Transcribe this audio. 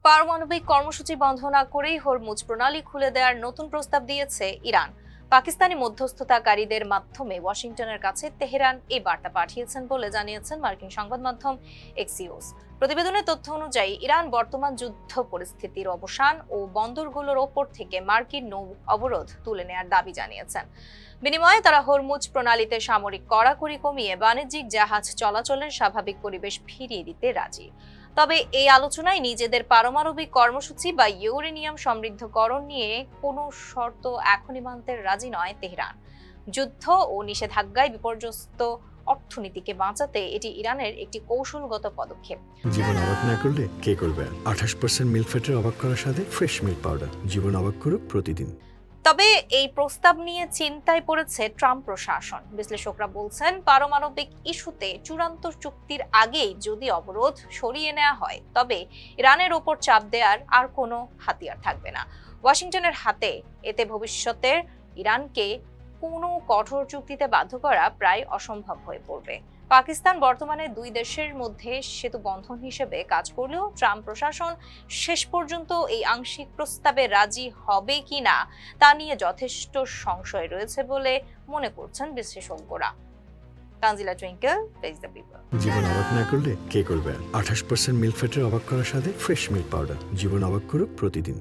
পারমাণবিক কর্মসূচি বন্ধ না করেই হরমুজ প্রণালী খুলে দেওয়ার নতুন প্রস্তাব দিয়েছে ইরান। পাকিস্তানি মধ্যস্থতাকারীদের মাধ্যমে ওয়াশিংটনের কাছে তেহরান এই বার্তা পাঠিয়েছেন বলে জানিয়েছেন মার্কিন সংবাদ মাধ্যম এক্সিওস। প্রতিবেদনের তথ্য অনুযায়ী ইরান বর্তমান যুদ্ধ পরিস্থিতির অবসান ও বন্দরগুলোর ওপর থেকে মার্কিন নৌ অবরোধ তুলে নেওয়ার দাবি জানিয়েছেন। বিনিময়ে তারা হরমুজ প্রণালীতে সামরিক কড়াকড়ি কমিয়ে বাণিজ্যিক জাহাজ চলাচলের স্বাভাবিক পরিবেশ ফিরিয়ে দিতে রাজি। তবে এই আলোচনায় নিজেদের পারমাণবিক কর্মসূচি বা ইউরেনিয়াম সমৃদ্ধকরণ নিয়ে কোনো শর্ত এখনই মানতে রাজি নয় তেহরান। যুদ্ধ ও নিষেধাজ্ঞায় বিপর্যস্ত অর্থনীতিকে বাঁচাতে এটি ইরানের একটি কৌশলগত পদক্ষেপ। জীবন অবাক না করলে কে করবে? 28% মিল্ক ফ্যাটের অবাক করার সাথে ফ্রেশ মিল্ক পাউডার। জীবন অবাক করুক প্রতিদিন। তবে এই প্রস্তাব নিয়ে চিন্তায় পড়েছে ট্রাম্প প্রশাসন। বিশ্লেষকরা বলছেন, পারমাণবিক ইস্যুতে চূড়ান্ত চুক্তির আগেই যদি অবরোধ সরিয়ে নেওয়া হয় তবে ইরানের ওপর চাপ দেওয়ার আর কোনো হাতিয়ার থাকবে না ওয়াশিংটনের হাতে। এতে ভবিষ্যতের ইরানকে কোনো কঠোর চুক্তিতে বাধ্য করা প্রায় অসম্ভব হয়ে পড়বে। পাকিস্তান বর্তমানে দুই দেশের মধ্যে সেতু বন্ধন হিসেবে কাজ করলেও ট্রাম্প প্রশাসন শেষ পর্যন্ত এই আংশিক প্রস্তাবে রাজি হবে কিনা তা নিয়ে যথেষ্ট সংশয় রয়েছে বলে মনে করছেন বিশেষজ্ঞরা। Tanzila Twinkle, face the people. জীবন অবাক না করলে কে করবে? 28% মিল্ক ফ্যাটের অবাক করার সাথে ফ্রেশ মিল্ক পাউডার। জীবন অবাক করুক প্রতিদিন।